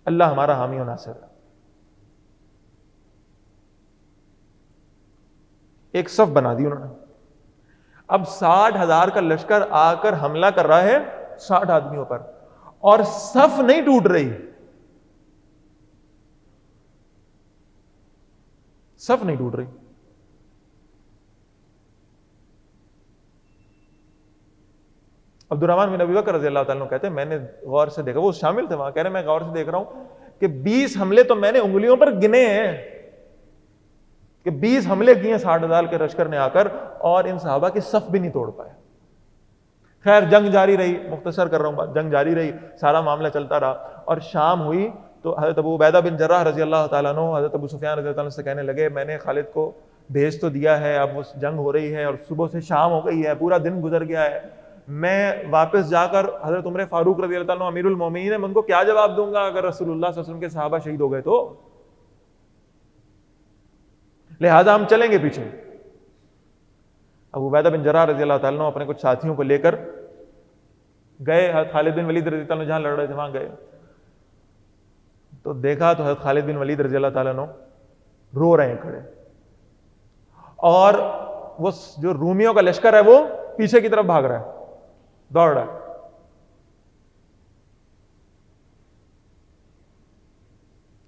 اللہ ہمارا حامی و ناصر ہے. ایک صف بنا دی انہوں نے. اب 60,000 کا لشکر آ کر حملہ کر رہا ہے 60 آدمیوں پر, اور صف نہیں ٹوٹ رہی, صف نہیں ٹوٹ رہی. عبد الرحمن بن ابی بکر رضی اللہ تعالیٰ عنہ کہتے ہیں میں نے غور سے دیکھا, وہ شامل تھے وہاں, کہہ رہے میں غور سے دیکھ رہا ہوں کہ 20 حملے تو میں نے انگلیوں پر گنے ہیں, کہ 20 حملے کیے 60,000 کے لشکر نے آ کر, اور ان صحابہ کی صف بھی نہیں توڑ پائے. خیر جنگ جاری رہی, مختصر کر رہا ہوں بات, جنگ جاری رہی, سارا معاملہ چلتا رہا, اور شام ہوئی تو حضرت ابو عبیدہ بن جراح رضی اللہ تعالیٰ عنہ حضرت ابو سفیان رضی اللہ عنہ سے کہنے لگے میں نے خالد کو بھیج تو دیا ہے, اب وہ جنگ ہو رہی ہے اور صبح سے شام ہو گئی ہے, پورا دن گزر گیا ہے, میں واپس جا کر حضرت عمر فاروق رضی اللہ عنہ امیر المومنین ہے, میں ان کو کیا جواب دوں گا اگر رسول اللہ صلی اللہ علیہ وسلم کے صحابہ شہید ہو گئے تو, لہذا ہم چلیں گے پیچھے. ابو عبیدہ بن جراح رضی اللہ تعالیٰ عنہ اپنے کچھ ساتھیوں کو لے کر گئے, خالد بن ولید رضی اللہ عنہ جہاں لڑ رہے تھے وہاں گئے, تو دیکھا تو حضرت خالد بن ولید رضی اللہ تعالیٰ عنہ رو رہے ہیں کھڑے, اور وہ جو رومیوں کا لشکر ہے وہ پیچھے کی طرف بھاگ رہا ہے, دوڑ رہا ہے.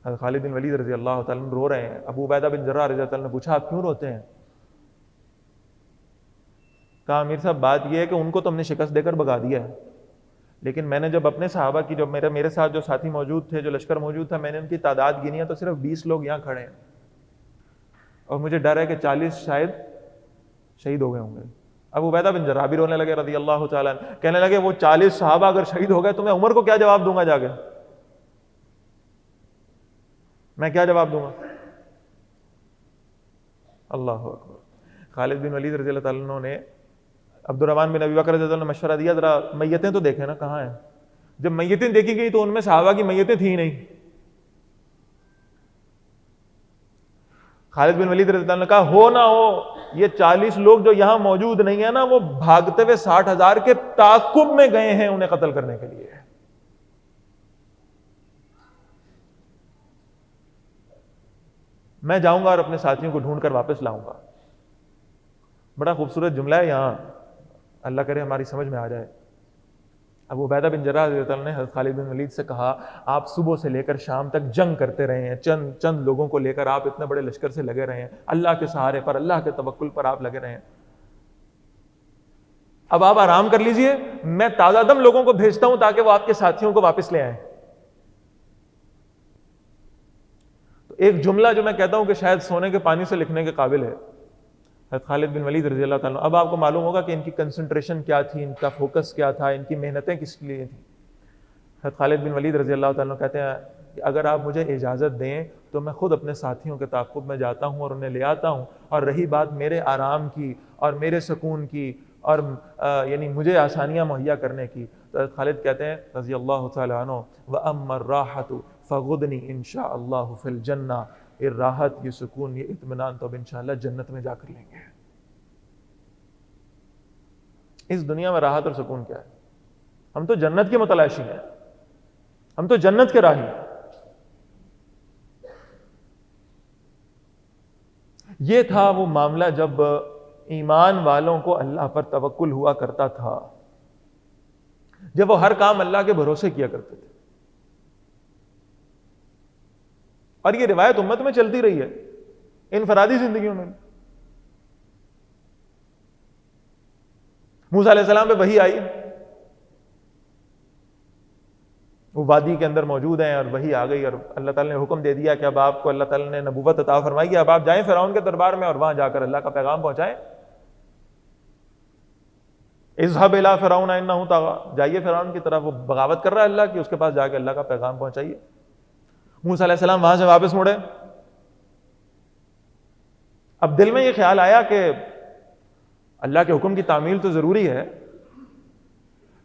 حضرت خالد بن ولید رضی اللہ تعالیٰ عنہ رو رہے ہیں. ابو عبیدہ بن جراح رضی اللہ تعالیٰ عنہ نے پوچھا آپ کیوں روتے ہیں؟ کہا امیر صاحب بات یہ ہے کہ ان کو تو ہم نے شکست دے کر بھگا دیا ہے, لیکن میں نے جب اپنے صحابہ کی, جو میرے ساتھ جو ساتھی موجود تھے, جو لشکر موجود تھا, میں نے ان کی تعداد گنی ہے تو صرف 20 لوگ یہاں کھڑے ہیں, اور مجھے ڈر ہے کہ 40 شاید شہید ہو گئے ہوں گے. ابو عبیدہ بن جراح بھی رونے لگے رضی اللہ تعالیٰ عنہ, کہنے لگے وہ 40 صحابہ اگر شہید ہو گئے تو میں عمر کو کیا جواب دوں گا, جا کے میں کیا جواب دوں گا؟ اللہ اکبر. خالد بن ولید رضی اللہ تعالیٰ عنہ نے عبد الرحمن بن ابی بکر رضی اللہ عنہ نے مشورہ دیا ذرا میتیں تو دیکھیں نا کہاں ہیں. جب میتیں دیکھی گئی تو ان میں صحابہ کی میتیں تھیں نہیں. خالد بن ولید رضی اللہ عنہ نے کہا ہو نہ ہو یہ 40 لوگ جو یہاں موجود نہیں ہیں نا, وہ بھاگتے ہوئے 60,000 کے تعاقب میں گئے ہیں انہیں قتل کرنے کے لیے. میں جاؤں گا اور اپنے ساتھیوں کو ڈھونڈ کر واپس لاؤں گا. بڑا خوبصورت جملہ ہے یہاں, اللہ کرے ہماری سمجھ میں آ جائے. ابو عبیدہ بن جراح رضی اللہ عنہ نے حضرت خالد بن ولید سے کہا, آپ صبح سے لے کر شام تک جنگ کرتے رہے ہیں, چند لوگوں کو لے کر آپ اتنے بڑے لشکر سے لگے رہے ہیں, اللہ کے سہارے پر, اللہ کے توکل پر آپ لگے رہے ہیں. اب آپ آرام کر لیجئے, میں تازہ دم لوگوں کو بھیجتا ہوں تاکہ وہ آپ کے ساتھیوں کو واپس لے آئیں. تو ایک جملہ جو میں کہتا ہوں کہ شاید سونے کے پانی سے لکھنے کے قابل ہے. حضرت خالد بن ولید رضی اللہ تعالیٰ, اب آپ کو معلوم ہوگا کہ ان کی کنسنٹریشن کیا تھی, ان کا فوکس کیا تھا, ان کی محنتیں کس لیے تھیں. حضرت خالد بن ولید رضی اللہ تعالیٰ کہتے ہیں کہ اگر آپ مجھے اجازت دیں تو میں خود اپنے ساتھیوں کے تعاقب میں جاتا ہوں اور انہیں لے آتا ہوں. اور رہی بات میرے آرام کی اور میرے سکون کی اور یعنی مجھے آسانیاں مہیا کرنے کی, تو حضرت خالد کہتے ہیں رضی اللہ تعالیٰ عنہ, وَأَمَّا الرَّاحَةُ فَغُدْنِي إِن شَاءَ اللَّهُ فِي الْجَنَّةِ, یہ راحت, یہ سکون, یہ اطمینان تو اب انشاءاللہ جنت میں جا کر لیں گے. اس دنیا میں راحت اور سکون کیا ہے؟ ہم تو جنت کے متلاشی ہیں, ہم تو جنت کے راہی ہیں. یہ تھا وہ معاملہ جب ایمان والوں کو اللہ پر توکل ہوا کرتا تھا, جب وہ ہر کام اللہ کے بھروسے کیا کرتے تھے. اور یہ روایت امت میں چلتی رہی ہے, انفرادی زندگیوں میں. موسیٰ علیہ السلام پہ وحی آئی, وہ وادی کے اندر موجود ہیں اور وحی آ گئی, اور اللہ تعالیٰ نے حکم دے دیا کہ اب آپ کو اللہ تعالیٰ نے نبوت عطا فرمائی ہے, اب آپ جائیں فرعون کے دربار میں اور وہاں جا کر اللہ کا پیغام پہنچائیں. اذهب الى فرعون انه طغى, جائیے فرعون کی طرف, وہ بغاوت کر رہا ہے اللہ کی, اس کے پاس جا کے اللہ کا پیغام پہنچائیے. موسیٰ علیہ السلام وہاں سے واپس مڑے. اب دل میں یہ خیال آیا کہ اللہ کے حکم کی تعمیل تو ضروری ہے,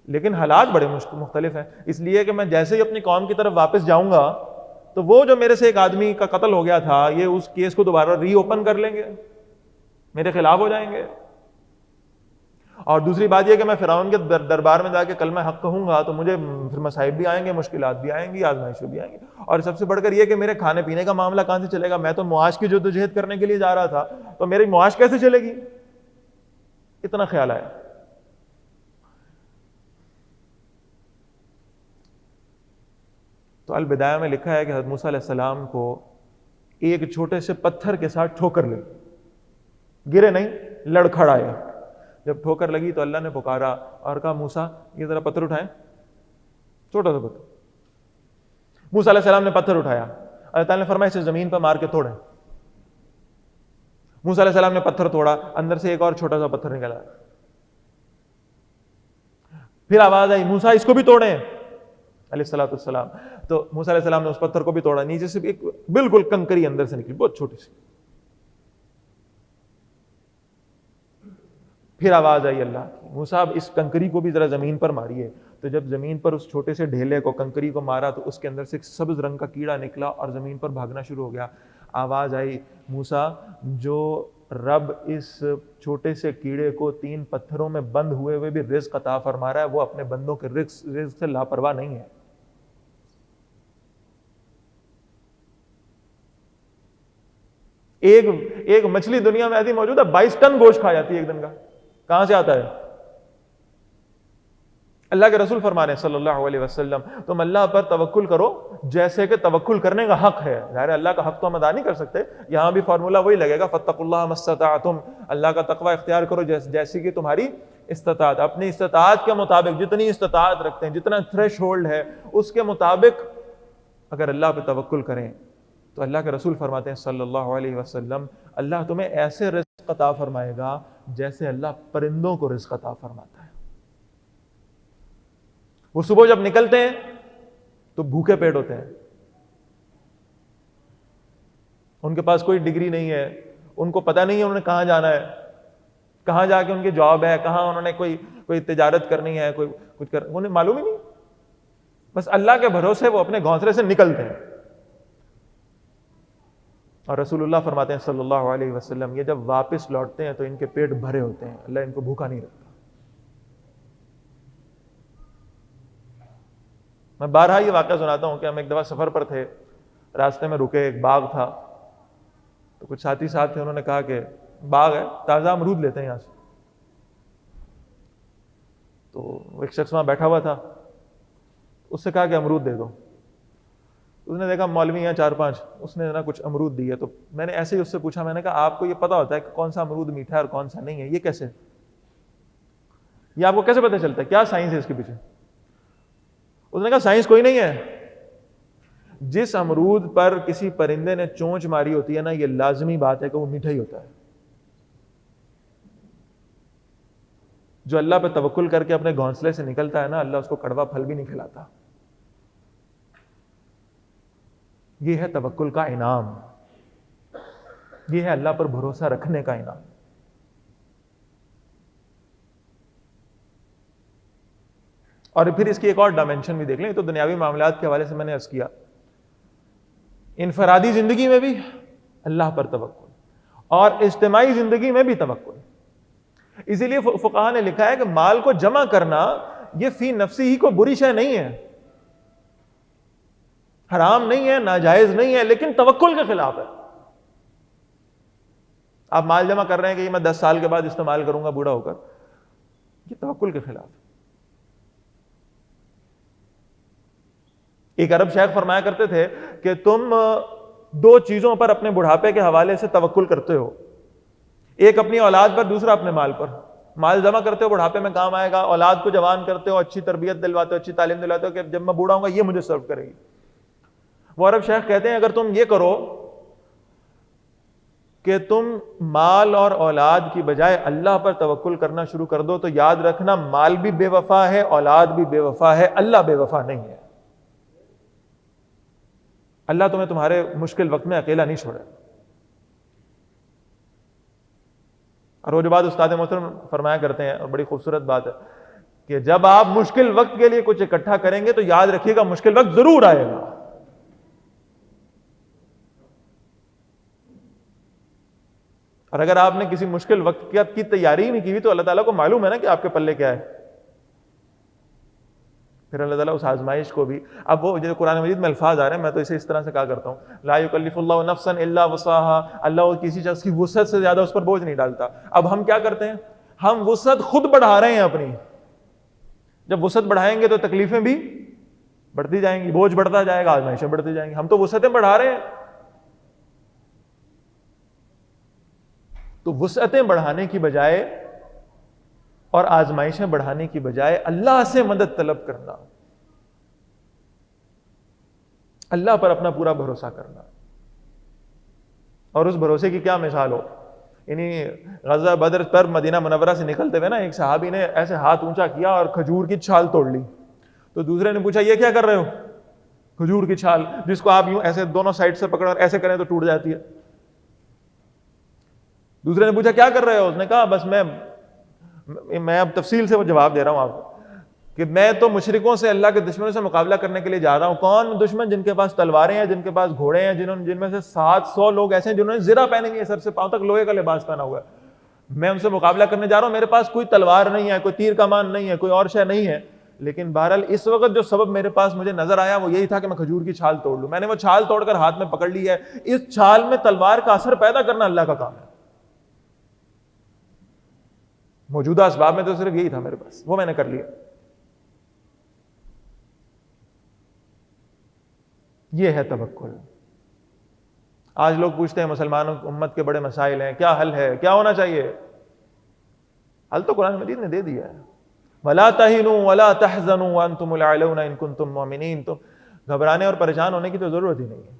لیکن حالات بڑے مختلف ہیں, اس لیے کہ میں جیسے ہی اپنی قوم کی طرف واپس جاؤں گا تو وہ جو میرے سے ایک آدمی کا قتل ہو گیا تھا, یہ اس کیس کو دوبارہ ری اوپن کر لیں گے, میرے خلاف ہو جائیں گے. اور دوسری بات یہ کہ میں فرعون کے دربار میں جا کے کلمہ حق کہوں گا تو مجھے پھر مصائب بھی آئیں گے, مشکلات بھی آئیں گی, آزمائشیں بھی آئیں گی. اور سب سے بڑھ کر یہ کہ میرے کھانے پینے کا معاملہ کہاں سے چلے گا؟ میں تو معاش کی جدوجہد کرنے کے لیے جا رہا تھا, تو میری معاش کیسے چلے گی؟ اتنا خیال آیا. تو البدایہ میں لکھا ہے کہ حضرت موسیٰ علیہ السلام کو ایک چھوٹے سے پتھر کے ساتھ ٹھوکر لگی, گرے نہیں, لڑکھڑائے. جب ٹھوکر لگی تو اللہ نے پکارا اور کہا موسیٰ یہ ذرا پتھر اٹھائیں, چھوٹا سا پتھر. موسیٰ علیہ السلام نے پتھر اٹھایا, اللہ تعالیٰ نے فرمایا اسے زمین پر مار کے توڑیں. موسیٰ علیہ السلام نے پتھر توڑا, اندر سے ایک اور چھوٹا سا پتھر نکلا. پھر آواز آئی موسیٰ اس کو بھی توڑیں علیہ الصلوۃ والسلام. تو موسیٰ علیہ السلام نے اس پتھر کو بھی توڑا, نیچے سے ایک بالکل کنکری اندر سے نکلی, بہت چھوٹی سی. پھر آواز آئی اللہ کی, موسیٰ اب اس کنکری کو بھی ذرا زمین پر ماریے. تو جب زمین پر اس چھوٹے سے ڈھیلے کو, کنکری کو مارا تو اس کے اندر سے ایک سبز رنگ کا کیڑا نکلا اور زمین پر بھاگنا شروع ہو گیا. آواز آئی موسیٰ جو رب اس چھوٹے سے کیڑے کو 3 پتھروں میں بند ہوئے ہوئے بھی رزق عطا فرما رہا ہے, وہ اپنے بندوں کے رزق سے لاپرواہ نہیں ہے. ایک مچھلی دنیا میں ایسی موجود ہے 22 ٹن گوشت کھا جاتی ہے ایک دن کا. کہاں سے آتا ہے؟ اللہ کے رسول فرما رہے ہیں صلی اللہ علیہ وسلم, تم اللہ پر توکل کرو جیسے کہ توکل کرنے کا حق ہے. ظاہر اللہ کا حق تو ہم ادا نہیں کر سکتے, یہاں بھی فارمولہ وہی لگے گا, فاتقوا اللہ ما استطعتم, اللہ کا تقوی اختیار کرو جیسی کہ تمہاری استطاعت. اپنی استطاعت کے مطابق, جتنی استطاعت رکھتے ہیں, جتنا تھریش ہولڈ ہے اس کے مطابق اگر اللہ پہ توکل کریں تو اللہ کے رسول فرماتے ہیں صلی اللہ علیہ وسلم, اللہ تمہیں ایسے رزق عطا فرمائے گا جیسے اللہ پرندوں کو رزق عطا فرماتا ہے. وہ صبح جب نکلتے ہیں تو بھوکے پیٹ ہوتے ہیں, ان کے پاس کوئی ڈگری نہیں ہے, ان کو پتہ نہیں ہے انہوں نے کہاں جانا ہے, کہاں جا کے ان کی جاب ہے, کہاں انہوں نے کوئی تجارت کرنی ہے, کوئی کچھ انہیں معلوم ہی نہیں. بس اللہ کے بھروسے وہ اپنے گھونسلے سے نکلتے ہیں. اور رسول اللہ فرماتے ہیں صلی اللہ علیہ وسلم, یہ جب واپس لوٹتے ہیں تو ان کے پیٹ بھرے ہوتے ہیں, اللہ ان کو بھوکا نہیں رکھتا. میں بارہا یہ واقعہ سناتا ہوں کہ ہم ایک دفعہ سفر پر تھے, راستے میں رکے, ایک باغ تھا, تو کچھ ساتھی صاحب تھے، انہوں نے کہا کہ باغ ہے، تازہ امرود لیتے ہیں یہاں سے. تو ایک شخص وہاں بیٹھا ہوا تھا، اس سے کہا کہ امرود دے دو. اس نے دیکھا مولوی ہیں 4-5، اس نے نا کچھ امرود دی ہے. تو میں نے ایسے ہی اس سے پوچھا، میں نے کہا آپ کو یہ پتا ہوتا ہے کہ کون سا امرود میٹھا ہے اور کون سا نہیں ہے؟ یہ کیسے، یہ آپ کو کیسے پتہ چلتا ہے؟ کیا سائنس ہے اس کے پیچھے؟ اس نے کہا سائنس کوئی نہیں ہے، جس امرود پر کسی پرندے نے چونچ ماری ہوتی ہے نا، یہ لازمی بات ہے کہ وہ میٹھا ہی ہوتا ہے. جو اللہ پہ توکل کر کے اپنے گھونسلے سے نکلتا ہے نا، اللہ اس کو کڑوا پھل بھی نہیں کھلاتا. یہ ہے توکل کا انعام، یہ ہے اللہ پر بھروسہ رکھنے کا انعام. اور پھر اس کی ایک اور ڈائمینشن بھی دیکھ لیں. تو دنیاوی معاملات کے حوالے سے میں نے عرض کیا، انفرادی زندگی میں بھی اللہ پر توکل اور اجتماعی زندگی میں بھی توکل. اسی لیے فقہاء نے لکھا ہے کہ مال کو جمع کرنا یہ فی نفسی ہی کو بری شے نہیں ہے، حرام نہیں ہے، ناجائز نہیں ہے، لیکن توکل کے خلاف ہے. آپ مال جمع کر رہے ہیں کہ یہ میں 10 سال کے بعد استعمال کروں گا بوڑھا ہو کر، یہ توکل کے خلاف ہے. ایک عرب شیخ فرمایا کرتے تھے کہ تم 2 چیزوں پر اپنے بڑھاپے کے حوالے سے توکل کرتے ہو، ایک اپنی اولاد پر، دوسرا اپنے مال پر. مال جمع کرتے ہو بڑھاپے میں کام آئے گا، اولاد کو جوان کرتے ہو، اچھی تربیت دلواتے ہو، اچھی تعلیم دلواتے ہو کہ جب میں بوڑھا ہوں گا یہ مجھے سرو کرے گی. وہ عرب شیخ کہتے ہیں اگر تم یہ کرو کہ تم مال اور اولاد کی بجائے اللہ پر توکل کرنا شروع کر دو، تو یاد رکھنا مال بھی بے وفا ہے، اولاد بھی بے وفا ہے، اللہ بے وفا نہیں ہے. اللہ تمہیں تمہارے مشکل وقت میں اکیلا نہیں چھوڑے. اور وہ جو بات استاد محترم فرمایا کرتے ہیں، اور بڑی خوبصورت بات ہے، کہ جب آپ مشکل وقت کے لیے کچھ اکٹھا کریں گے تو یاد رکھیے گا مشکل وقت ضرور آئے گا. اور اگر آپ نے کسی مشکل وقت کی تیاری نہیں کی ہوئی تو اللہ تعالیٰ کو معلوم ہے نا کہ آپ کے پلے کیا ہے. پھر اللہ تعالیٰ اس آزمائش کو بھی، اب وہ جو قرآن مجید میں الفاظ آ رہے ہیں میں تو اسے اس طرح سے کہا کرتا ہوں، لا یکلف اللہ نفسا الا وسعها، اللہ کسی شخص کی وسعت سے زیادہ اس پر بوجھ نہیں ڈالتا. اب ہم کیا کرتے ہیں؟ ہم وسعت خود بڑھا رہے ہیں اپنی. جب وسعت بڑھائیں گے تو تکلیفیں بھی بڑھتی جائیں گی، بوجھ بڑھتا جائے گا، آزمائشیں بڑھتی جائیں گی. ہم تو وسعتیں بڑھا رہے ہیں. تو وسعتیں بڑھانے کی بجائے اور آزمائشیں بڑھانے کی بجائے اللہ سے مدد طلب کرنا، اللہ پر اپنا پورا بھروسہ کرنا. اور اس بھروسے کی کیا مثال ہو، یعنی غزوہ بدر پر مدینہ منورہ سے نکلتے ہوئے نا ایک صحابی نے ایسے ہاتھ اونچا کیا اور کھجور کی چھال توڑ لی. تو دوسرے نے پوچھا یہ کیا کر رہے ہو؟ کھجور کی چھال، جس کو آپ یوں ایسے دونوں سائڈ سے پکڑ اور ایسے کریں تو ٹوٹ جاتی ہے. دوسرے نے پوچھا کیا کر رہے ہو؟ اس نے کہا بس میں اب تفصیل سے وہ جواب دے رہا ہوں آپ کو کہ میں تو مشرکوں سے، اللہ کے دشمنوں سے مقابلہ کرنے کے لیے جا رہا ہوں. کون دشمن؟ جن کے پاس تلواریں ہیں، جن کے پاس گھوڑے ہیں، جن میں سے 700 لوگ ایسے ہیں جنہوں نے زرہ پہنی ہوئی ہے، سر سے پاؤں تک لوہے کا لباس پہنا ہوا ہے. میں ان سے مقابلہ کرنے جا رہا ہوں، میرے پاس کوئی تلوار نہیں ہے، کوئی تیر کمان نہیں ہے، کوئی اور شے نہیں ہے. لیکن بہرحال اس وقت جو سبب میرے پاس مجھے نظر آیا وہ یہی تھا کہ میں کھجور کی چھال توڑ لوں. میں نے وہ چھال توڑ کر ہاتھ میں پکڑ لی ہے. اس چھال میں تلوار کا اثر پیدا کرنا اللہ کا کام ہے. موجودہ اسباب میں تو صرف یہی تھا میرے پاس، وہ میں نے کر لیا. یہ ہے توکل. آج لوگ پوچھتے ہیں مسلمانوں امت کے بڑے مسائل ہیں، کیا حل ہے، کیا ہونا چاہیے؟ حل تو قرآن مجید نے دے دیا ہے. وَلَا تَهِنُوا وَلَا تَحْزَنُوا وَأَنْتُمُ الْأَعْلَوْنَ إِن كُنتُم مُؤْمِنِينَ. تو گھبرانے اور پریشان ہونے کی تو ضرورت ہی نہیں ہے.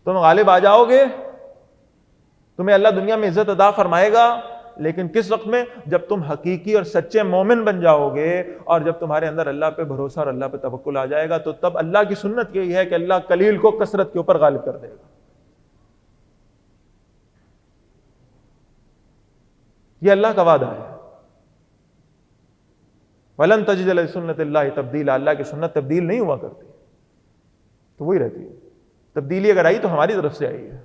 تم غالب آ جاؤ گے، تمہیں اللہ دنیا میں عزت عطا فرمائے گا، لیکن کس وقت میں؟ جب تم حقیقی اور سچے مومن بن جاؤ گے، اور جب تمہارے اندر اللہ پہ بھروسہ اور اللہ پہ توکل آ جائے گا تو تب اللہ کی سنت یہی ہے کہ اللہ قلیل کو کثرت کے اوپر غالب کر دے گا. یہ اللہ کا وعدہ ہے. وَلَن تَجِدَ لِسُنَّتِ اللَّهِ تَبْدِيلًا. اللہ کی سنت تبدیل نہیں ہوا کرتی، تو وہی رہتی ہے. تبدیلی اگر آئی تو ہماری طرف سے آئی ہے،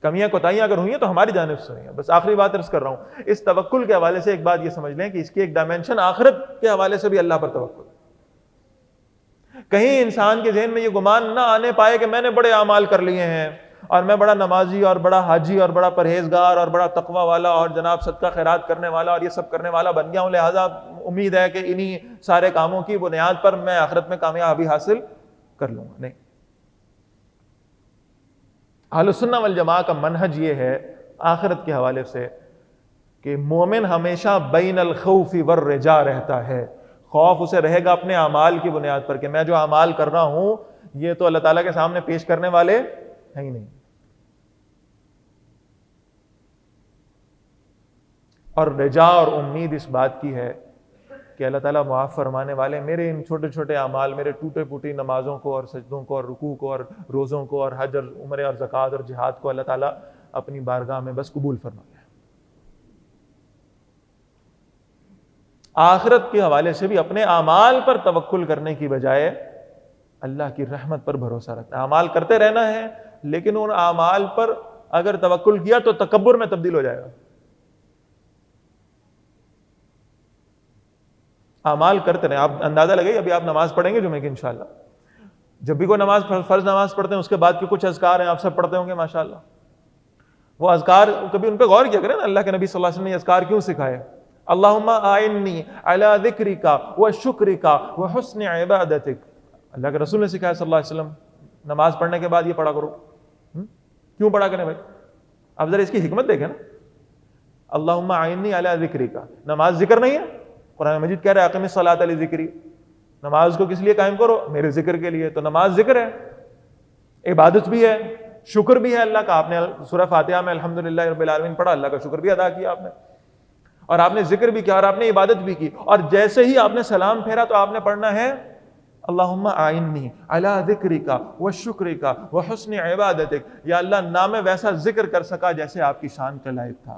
کمیاں کوتاہیاں اگر ہوئی ہیں تو ہماری جانب سے ہوئی ہیں. بس آخری بات عرض کر رہا ہوں، اس توکل کے حوالے سے ایک بات یہ سمجھ لیں کہ اس کی ایک ڈائمینشن آخرت کے حوالے سے بھی اللہ پر توکل. کہیں انسان کے ذہن میں یہ گمان نہ آنے پائے کہ میں نے بڑے اعمال کر لیے ہیں، اور میں بڑا نمازی اور بڑا حاجی اور بڑا پرہیزگار اور بڑا تقوی والا اور جناب صدقہ خیرات کرنے والا اور یہ سب کرنے والا بن گیا ہوں، لہٰذا امید ہے کہ انہی سارے کاموں کی بنیاد پر میں آخرت میں کامیابی حاصل کر لوں گا. نہیں، اہل السنہ والجماعہ کا منہج یہ ہے آخرت کے حوالے سے کہ مومن ہمیشہ بین الخوف والرجاء رہتا ہے. خوف اسے رہے گا اپنے اعمال کی بنیاد پر کہ میں جو اعمال کر رہا ہوں یہ تو اللہ تعالیٰ کے سامنے پیش کرنے والے ہیں ہی نہیں. اور رجا اور امید اس بات کی ہے کہ اللہ تعالیٰ معاف فرمانے والے میرے ان چھوٹے چھوٹے اعمال، میرے ٹوٹے پھوٹی نمازوں کو اور سجدوں کو اور رکوع کو اور روزوں کو اور حج اور عمرے اور زکوٰۃ اور جہاد کو اللہ تعالیٰ اپنی بارگاہ میں بس قبول فرما لے. آخرت کے حوالے سے بھی اپنے اعمال پر توکل کرنے کی بجائے اللہ کی رحمت پر بھروسہ رکھنا. اعمال کرتے رہنا ہے لیکن ان اعمال پر اگر توکل کیا تو تکبر میں تبدیل ہو جائے گا. اعمال کرتے رہیں. آپ اندازہ لگائیے ابھی آپ نماز پڑھیں گے جمعے کی انشاءاللہ، جب بھی کوئی نماز فرض نماز پڑھتے ہیں اس کے بعد کے کچھ اذکار ہیں آپ سب پڑھتے ہوں گے ماشاءاللہ. وہ اذکار کبھی ان پہ غور کیا کریں نا، اللہ کے نبی صلی اللہ علیہ وسلم نے یہ اذکار کیوں سکھائے؟ اللہم اعنی علی ذکرک وشکرک وحسن عبادتک. اللہ کے رسول نے سکھایا صلی اللہ علیہ وسلم نماز پڑھنے کے بعد یہ پڑھا کرو. کیوں پڑھا کریں بھائی؟ اب ذرا اس کی حکمت دیکھیں نا. اللہم اعنی علی ذکرک، نماز ذکر نہیں ہے؟ قرآن مجید کہہ رہا ہے اقم الصلاۃ لذکری، نماز کو کس لیے قائم کرو؟ میرے ذکر کے لیے. تو نماز ذکر ہے، عبادت بھی ہے، شکر بھی ہے اللہ کا. آپ نے سورہ فاتحہ میں الحمدللہ رب العالمین پڑھا، اللہ کا شکر بھی ادا کیا آپ نے، اور آپ نے ذکر بھی کیا اور آپ نے عبادت بھی کی. اور جیسے ہی آپ نے سلام پھیرا تو آپ نے پڑھنا ہے اللہم اعنی علی ذکرک وشکرک وحسن عبادتک. یا اللہ نہ میں ویسا ذکر کر سکا جیسے آپ کی شان کا لائق تھا،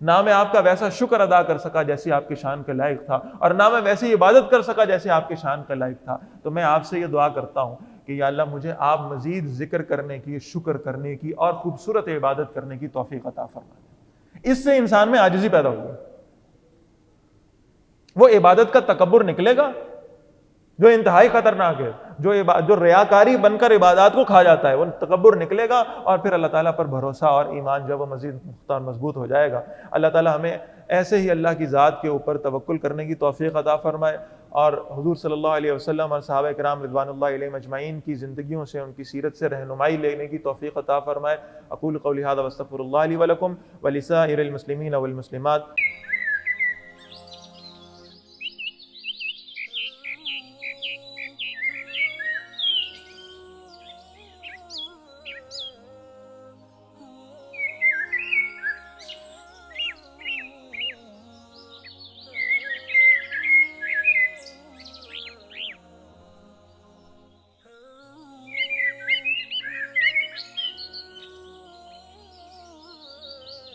نہ میں آپ کا ویسا شکر ادا کر سکا جیسے آپ کی شان کا لائق تھا، اور نہ میں ویسی عبادت کر سکا جیسے آپ کی شان کا لائق تھا. تو میں آپ سے یہ دعا کرتا ہوں کہ یا اللہ مجھے آپ مزید ذکر کرنے کی، شکر کرنے کی اور خوبصورت عبادت کرنے کی توفیق عطا فرما دیں. اس سے انسان میں عاجزی پیدا ہوگی. وہ عبادت کا تکبر نکلے گا جو انتہائی خطرناک ہے، جو ریاکاری بن کر عبادات کو کھا جاتا ہے، وہ تکبر نکلے گا. اور پھر اللہ تعالیٰ پر بھروسہ اور ایمان جب وہ مزید مختار مضبوط ہو جائے گا. اللہ تعالیٰ ہمیں ایسے ہی اللہ کی ذات کے اوپر توکل کرنے کی توفیق عطا فرمائے، اور حضور صلی اللہ علیہ وسلم اور صحابہ کرام رضوان اللہ علیہم اجمعین کی زندگیوں سے، ان کی سیرت سے رہنمائی لینے کی توفیق عطا فرمائے. اقول قولی ھذا واستغفر اللہ لی ولکم ولسائر المسلمین والمسلمات.